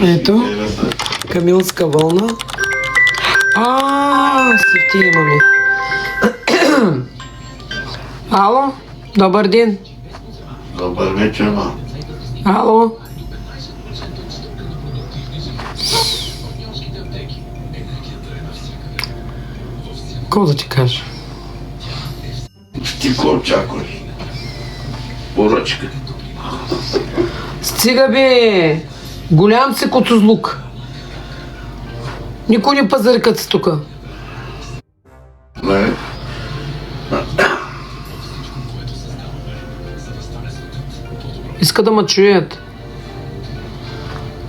Ето, камилска вълна. Свети имаме. Ало, добър ден. Добър вечер, ма. Ало. Какво да ти кажа? Ти какво очакваш? Поръчка. Стига бе! Голям си коцозлук. Никой не пазарикат си тука. Не? Иска да ме чуят.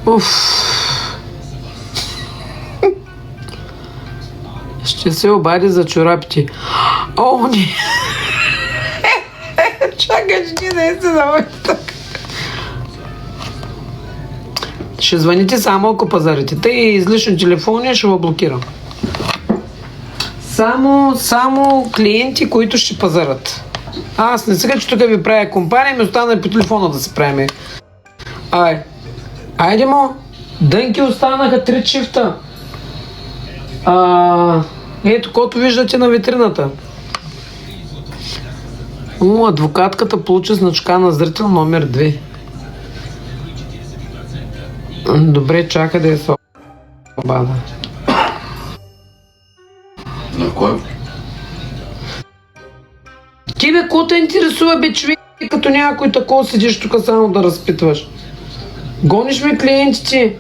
Уф. Ще се обади за чорапите. О, не! Чакай, ще да се заводи така. Ще звъните само ако пазарите. Тъй излишно телефони ще го блокирам. Само клиенти, които ще пазарат. Аз не сега, че тук ви правя компания, ми остана и по телефона да се правим. Айде мо, дънки останаха 3 чифта. Ето, който виждате на витрината. Адвокатката получи значка на зрител номер 2. Добре, чака да е обада. На кой? Ти бе, какво те интересува, бе, човек, като някой такова седиш тук само да разпитваш? Гониш ми клиентите?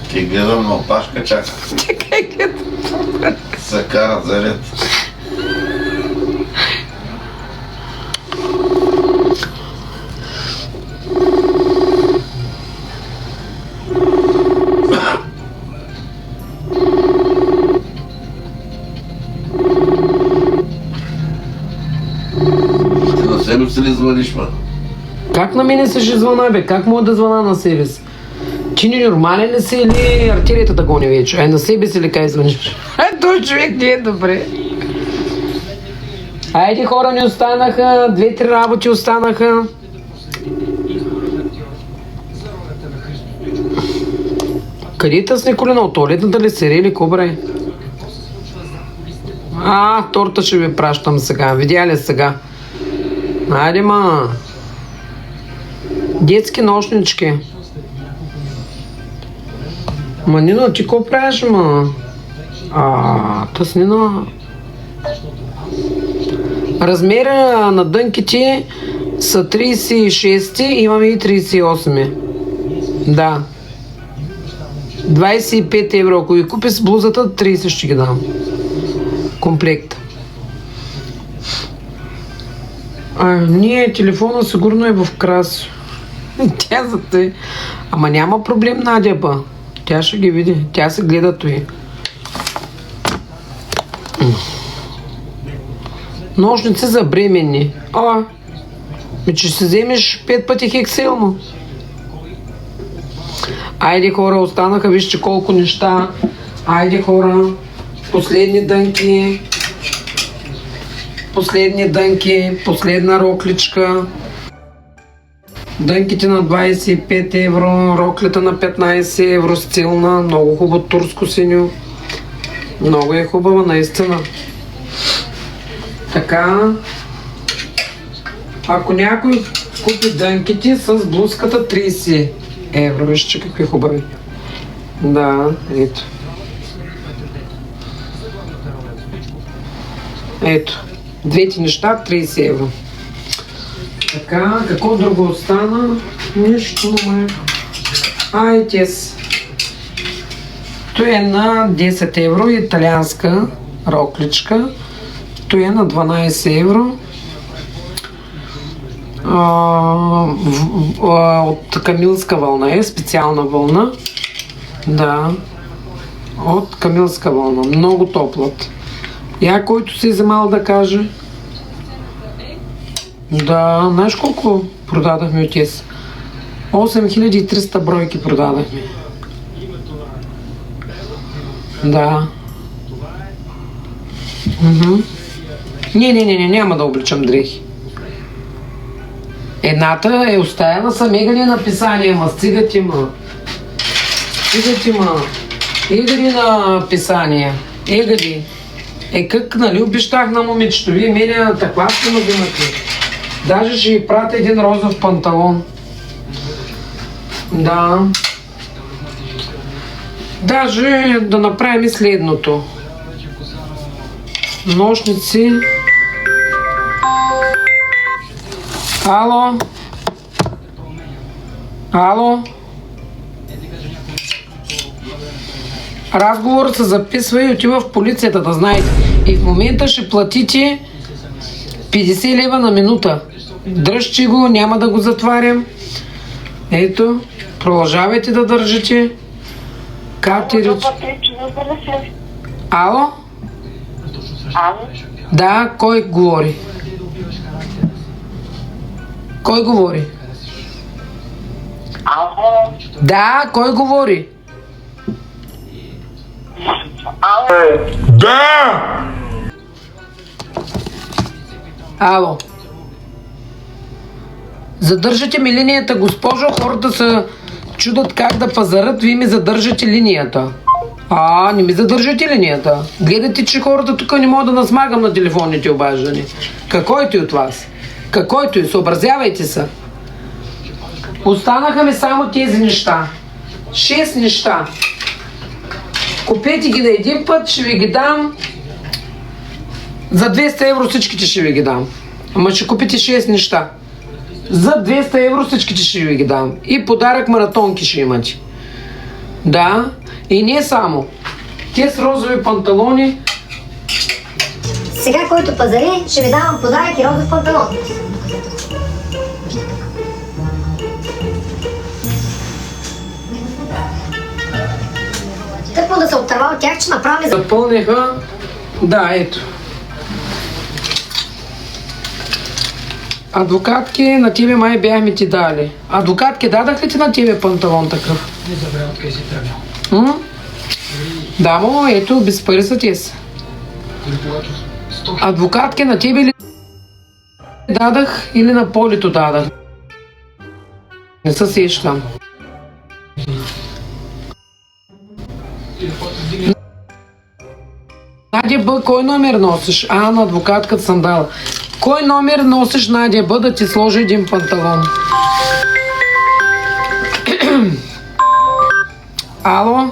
Ти гледам на опашка, чака. Чакай, гледам. Се карат за ред. Ти на себе си ли звъниш, ма? Как на мене се ще звъна, бе? Как мога да звъна на себе си? Ти ненормален ли си или артерията да гони вече? На себе си ли кай звъниш? Той човек не е добре. Айде, хора ни останаха, 2-3 работи останаха. Къде та с Николина? От туалетната ли серели, кобре? Торта ще ви пращам сега. Видя ли сега? Айде, ма. Детски нощнички. Ма, Нино, ти какво правиш, ма? Тъс, Нино. Размера на дънките са 36, имаме и 38. Да. 25 евро. Ако ги купи с блузата, 30 ще ги дам. Комплект. Телефона сигурно е в крас. Тя за тъй. Ама няма проблем, Надя, ба. Тя ще ги види. Тя се гледа той. Ножници за бременни. Че ще вземеш 5 пъти хексилно. Айде, хора, останаха, вижте колко неща. Айде, хора, последни дънки, последна рокличка. Дънките на 25 евро, роклята на 15 евро, стилна, много хубаво турско синьо. Много е хубава, наистина. Така, ако някой купи дънките с блузката 30 евро, вижте какви хубави. Да, ето. Ето, двете неща 30 евро. Така, какво друго остана? Нищо, тес. Той е на 10 евро, италианска рокличка. Той е на 12 евро. От камилска вълна е, специална вълна. Да, от камилска вълна, много топлата. Който си е вземал да каже. Да, знаеш колко продадахме от тез? 8300 бройки продадахме. Да. Не, няма да обличам дрехи. Едната е оставена са мегали написания, ма стигате ма. Егали на писания. Егали. Как, нали, обещах на момичето. Вие мене на такласка ме взимате. Даже ще й пратя един розов панталон. Да. Даже да направим и следното. Нощници. Ало? Ало? Разговорът се записва и отива в полицията, да знаете. И в момента ще платите 50 лева на минута. Дръжте го, няма да го затварям. Ето, продължавайте да държите. Катери. Ало? Ало? Да, кой говори? Кой говори? Ало? Да, кой говори? Ало? Ало. Задържате ми линията, госпожо. Хората се чудат как да пазарат. Вие ми задържате линията. Не ми задържате линията. Гледате, че хората тук не могат да насмагам на телефонните обаждани. Какойто и от вас. Какойто и. Съобразявайте се. Останаха ми само тези неща. 6 неща. Купете ги на един път, ще ви ги дам. За 200 евро всичките ще ви ги дам. Ама ще купите 6 неща. За 200 евро всичките ще ви ги дам. И подарък маратонки ще имате. Да. И не само. Те с розови панталони. Сега, който пазари, ще ви давам подарък и розов панталон. Тъкмо да се отърва от тях, че направи за... Запълниха. Да, ето. Адвокатки на тебе май бяхме ти дали. Адвокатки дадах ли ти на тебе панталон такъв? Не забравя откъде си тръгнал. Да, но ето, без пари са те са. Адвокатки на тебе ли дадах или на полето дадах? Не се сещам. Надя Б, кой номер носиш? На адвокатката съм дала. Кой номер носиш, Надя Б, да ти сложи един панталон? Ало?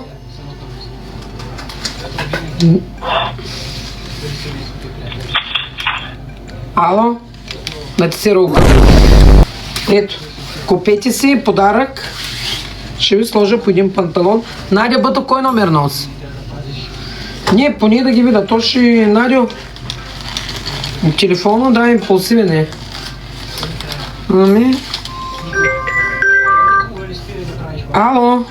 Ало? Да ти се руга. Ето, купете си подарък. Ще ви сложа по един панталон. Надя Бъто, кой номер носи? Не, поне да ги видя. То ще... Надя... Телефона, да, импулсивен е. Ало?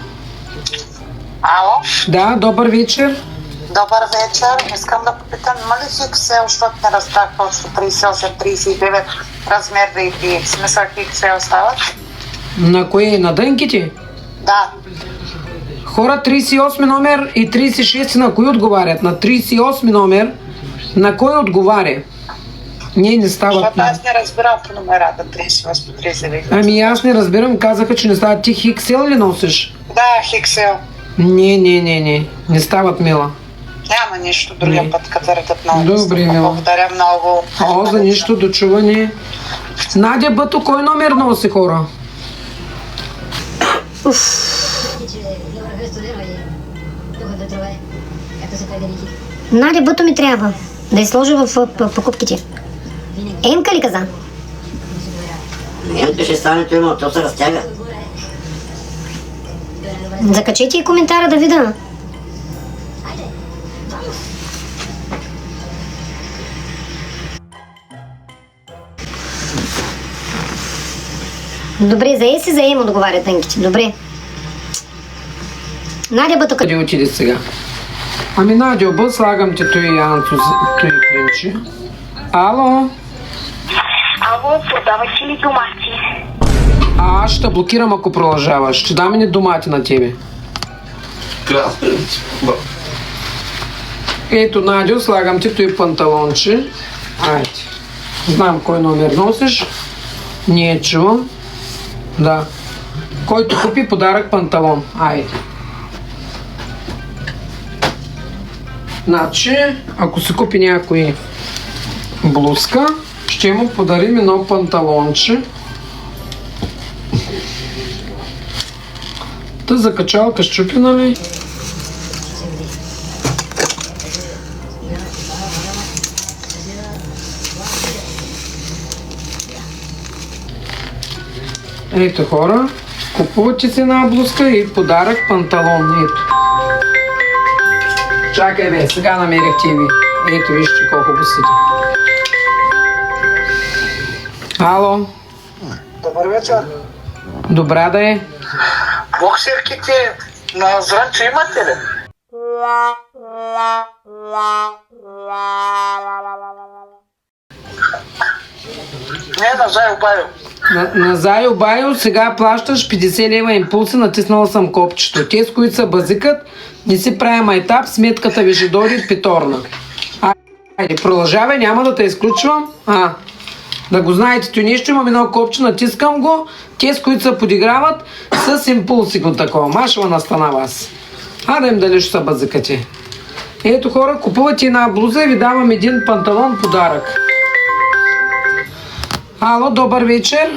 Ало? Да, добър вечер. Добър вечер. Искам да попитам, има ли XL, защото не разбрах точно 38-39 размер да и при смисъл XL стават? На кое? На дънките? Да. Хора, 38 номер и 36 на кои отговарят? На 38 номер на кой отговаря? Не стават. Защото аз не разбирам по номерата 38-39. Аз не разбирам, казаха, че не стават. Ти XL ли носиш? Да, XL. Не стават, мила. Няма нищо, другия път, като редат много. Добре, мила. Благодаря много. За нищо, дочуване. Надя Бъто, кой номер носи, хора? Надя Бъто ми трябва да я сложа в покупките. Емка ли каза? Емка ще стане тюрма, то се разтяга. Закачете и коментара да видя. Добре, за Еси, за Ем отговарят тънките. Добре. Надя Бъто, Къде отиде сега? Надя Б, слагам ти той Анцо, той клинчи. Ало? Ало, продаваш ли домати? Аз ще блокирам, ако продължаваш. Ще дам ни домати на тебе. Ето, Надю, слагам ти той панталонче. Айде. Знам кой номер носиш. Не чувам. Да. Който купи подарък панталон. Айде. Значи, ако се купи някой блузка, ще му подарим едно панталонче. Та закачалка щупина ли? Ето хора, купувате си една блузка и подарък панталон. Ето. Чакай бе, сега намерих TV. Ето вижте колко го седи. Ало. Добър вечер. Добра да е. Боксерките на Зранчо имате ли? Не, на Зайо Байо. На Зайо Байо сега плащаш 50 лева импулси, натиснала съм копчето. Те, с които са базикат, не си правя майтап, сметката ви ще дойде петорна. Айде, продължавай, няма да те изключвам. Да го знаете, то нещо, имам едно копче, натискам го, те, с които се подиграват, с импулси го такова. Машала настана вас. Да им дали ще са базикати. Ето хора, купувате една блуза и ви давам един панталон подарък. Ало, добър вечер.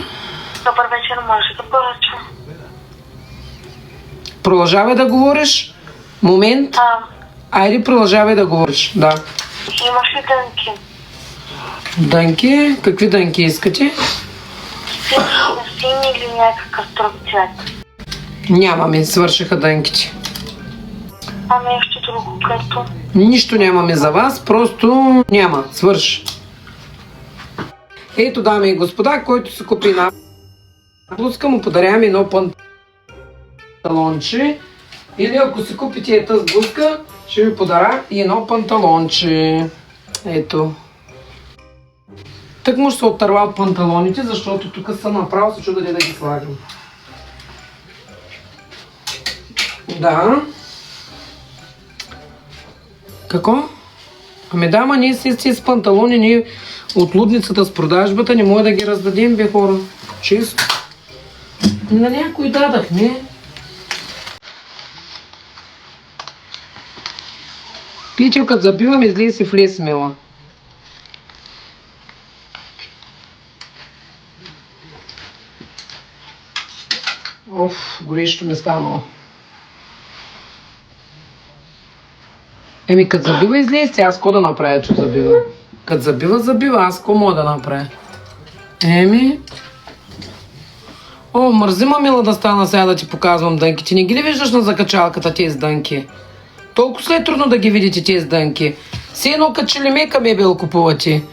Добър вечер, може да поръчам. Продължавай да говориш. Момент. Айде, продължавай да говориш. Да. Имаш ли дънки? Дънки? Какви дънки искате? Сини или някакъв друг цвет? Нямаме, свършиха дънките. Нещо друго като? Нищо нямаме за вас, просто няма. Свърши. Ето, дами и господа, който се купи една блузка, му подаряваме едно панталонче. Или ако се купите тази блузка, ще ви подаря и едно панталонче. Ето. Тък му ще се оттърва от панталоните, защото тук съм направо се чуда да ги слагам. Да. Какво? Ами да, ама ние си с панталони, ние от лудницата с продажбата не може да ги раздадем, бе хора. Чисто. На някой дадах, не? Пичел, като забивам, излие си в лес, мила. Горещо ми станало. Еми, като забива излезте, аз ко да направя, че забива? Като забива, аз ко мога да направя? Еми... мързима мила да стана сега да ти показвам дънките. Не ги ли виждаш на закачалката тези дънки? Толкова след трудно да ги видите тези дънки. Все едно като че ли мека мебел купувате.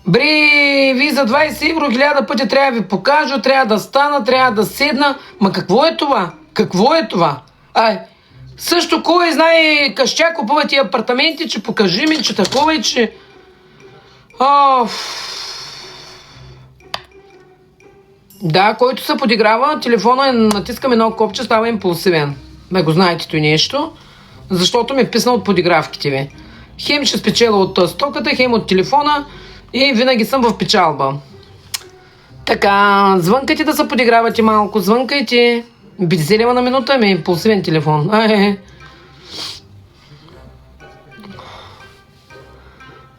Бри, ви за 20 евро 1000 пъти трябва да ви покажа, трябва да стана, трябва да седна. Ма какво е това? Какво е това? Също кой знае къща купува тия апартаменти, че покажи ми, че такова и че... Да, който се подиграва, телефона натискам едно копче, става импулсивен. Да го знаете то нещо, защото ми е писна от подигравките ви. Хем ще спечеля от стоката, хем от телефона и винаги съм в печалба. Така, звънкайте да се подигравате малко, звънкайте. 50 лева на минута ми е импулсивен телефон.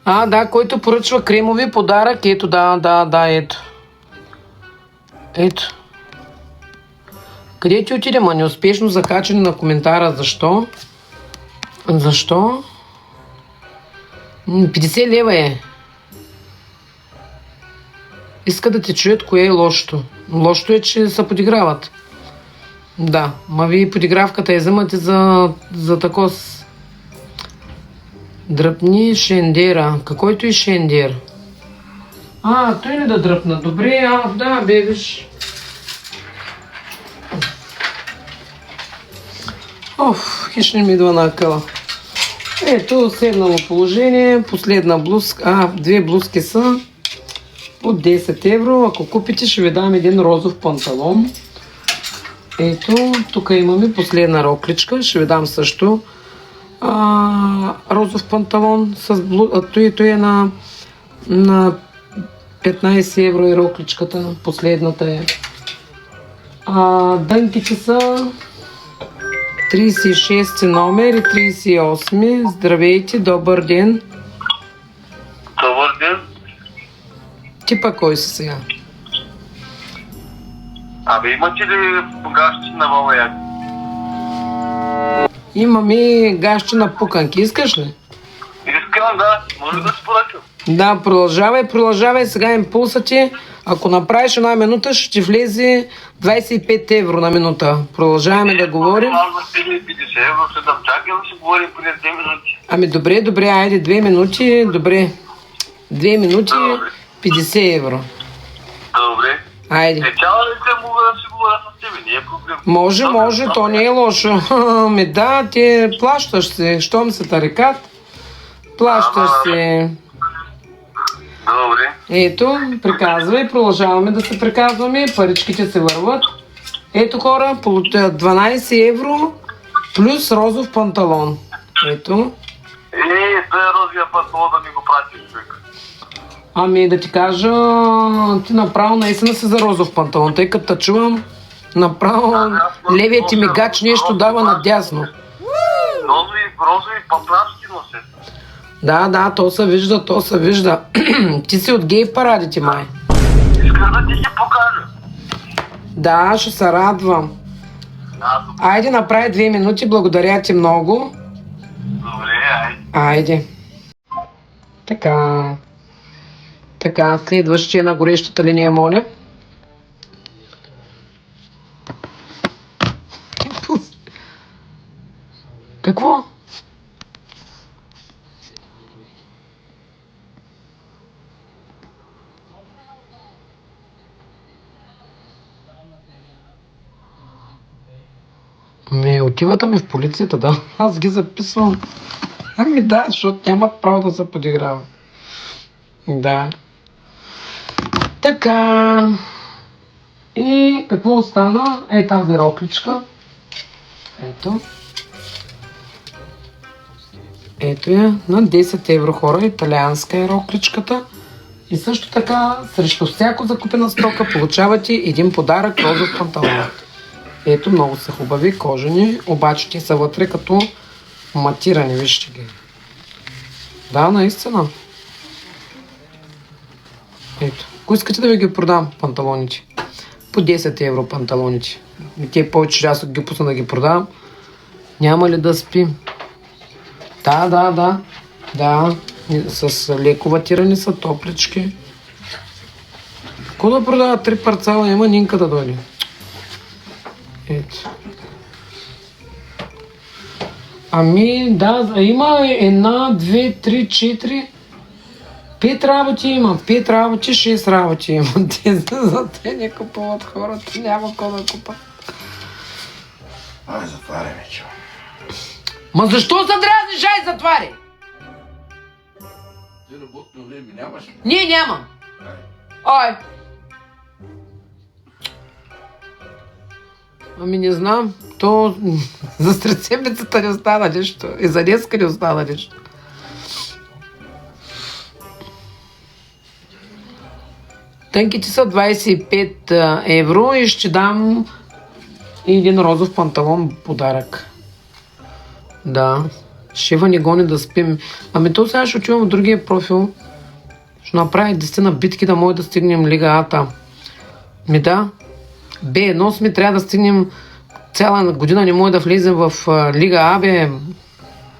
Да, който поръчва кремови подарък, ето, ето. Ето. Къде ти отидем? Неуспешно закачане на коментара. Защо? Защо? 50 лева е. Иска да те чуят кое е лошото. Лошото е, че се подиграват. Да, ма вие подигравката я вземате за тако дръпни шендера. Какойто и шендер. Той ли да дръпна? Добре, да, бе, виж. Хищ не ми идва на акъла. Ето, седнало положение, последна блузка. Две блузки са от 10 евро. Ако купите, ще ви дам един розов панталон. Ето, тук имаме последна рокличка. Ще ви дам също розов панталон. Той е на 15 евро е рокличката, последната е. Дънките са 36 номер и 38. Здравейте, добър ден. Добър ден. Ти пък кой си сега? Абе, имате ли гащи на Баба Яга? Имаме гащи на пуканки, искаш ли? Искам, да. Може да се поръчам. Да, продължавай. Сега импулсът ти. Ако направиш една минута, ще ти влезе 25 евро на минута. Продължаваме да говорим. Аз за 50 евро ще дам. Чакай да си говорим поне 2 минути. Ами добре, айде 2 минути, добре. 2 минути, 50 евро. Добре. Айде. Цяла ли се мога да си говоря с тебе? Не е проблем. Може, то не е лошо. Да, ти плащаш се. Щом се тарикат, плащаш се. Добре. Ето, приказвай, продължаваме да се приказваме, паричките се върват. Ето хора, 12 евро плюс розов панталон. Ето. Той е розовия панталон да ми го прати човек. Ами да ти кажа, ти направо наистина си за розов панталон, тъй като чувам, направо левият ти мигач нещо дава надясно. Розови папрашки носи. Да, то се вижда. Ти си от гей парадите, май. Искам да ти ги покажа. Да, ще се радвам. Айде, направи 2 минути, благодаря ти много. Добре, Айде. Така, следващия на горещата линия, моля. Какво? Отивате ми в полицията, да. Аз ги записвам. Ами да, защото нямат право да се подиграват. Да. Така. И какво остана? Тази рокличка. Ето я. На 10 евро, хора. Италианска е рокличката. И също така, срещу всяко закупена стока получавате един подарък розов панталон. Ето, много са хубави, кожени, обаче те са вътре като матирани, вижте ги. Да, наистина. Ето, ако искате да ви ги продам панталоните, по 10 евро панталоните. И те повече аз ги пусна да ги продавам. Няма ли да спим? Да. С леко ватирани са, топлички. Ако да продава 3 парцала, няма Нинка да дойде. Ето. Ами, да, има 1, 2, 3, 4, 5 работи има. 5 работи, 6 работи има. За те не купуват хората, няма кой да купат. Ай, затваряй вече. Ма защо се дразниш? Ай, затваряй! Ти работно време нямаш ли? Не, нямам. Ай. Ами не знам. То за сред седмицата не остана нищо. И за днеска не остана нищо. Тънките са 25 евро и ще дам един розов панталон подарък. Да. Шева не гони да спим. Ами то сега ще отивам в другия профил. Ще направя 10 на битки да може да стигнем Лига А-та. Ми да. Б1 сме, трябва да стигнем цяла година, не може да влезем в Лига А, бе.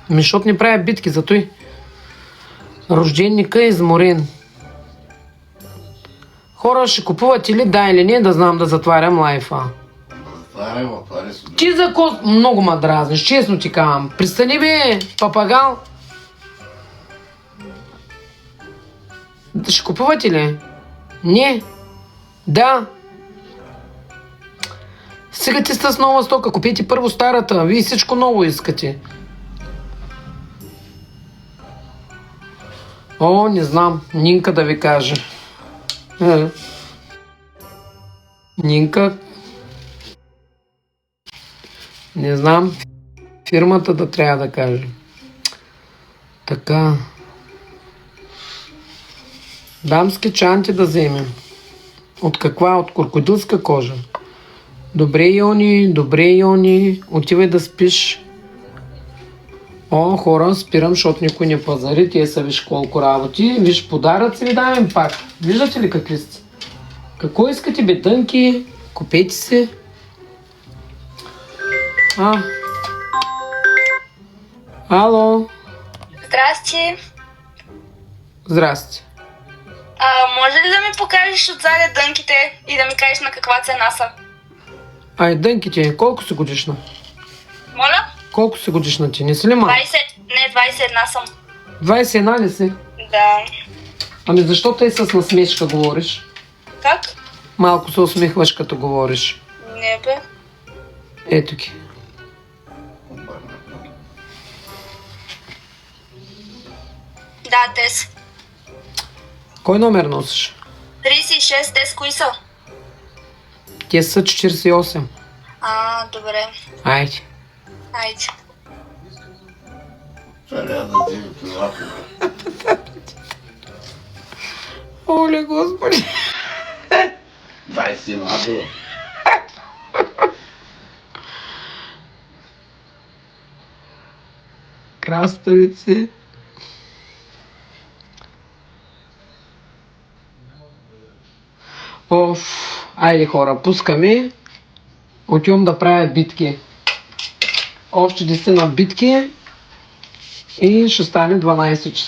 Защото не правя битки, зато и. Рожденника е изморен. Хора, ще купувате ли да или не, да знам да затварям лайфа. Затваряй се. Ти за ко много ма дразниш, честно ти казвам. Пристани бе, папагал. Ще купувате ли? Не. Да. Сега ти сте с нова стока, купите първо старата. Вие всичко ново искате. О, не знам. Нинка да ви каже. Нинка. Не знам. Фирмата да трябва да каже. Така. Дамски чанти да вземем. От каква? От крокодилска кожа. Добре, Йони. Отивай да спиш. О, хора, спирам, защото никой не пазари. Тие са виж колко работи. Виж, подаръци ви давам пак. Виждате ли какви сте? Какво искате, бе, дънки? Купете си. Ало. Здрасти. Здрасти. Може ли да ми покажеш отзади дънките и да ми кажеш на каква цена са? Ай, дънките, колко си годишна? Моля? Колко си годишна ти? Не си ли малко? 20, не, 21 съм. 21 ли си? Да. Ами защо тъй с насмешка говориш? Как? Малко се усмихваш като говориш. Не бе. Ето ги. Да, те са. Кой номер носиш? 36, те с кои са? Те са 48. Добре. Айде. Айде. Трябва да ти ви това. Оле, Господи. 20 младо. Краставици. Айде хора, пускаме. Отивам да правя битки. Още 10 на битки и ще стане 12 часа.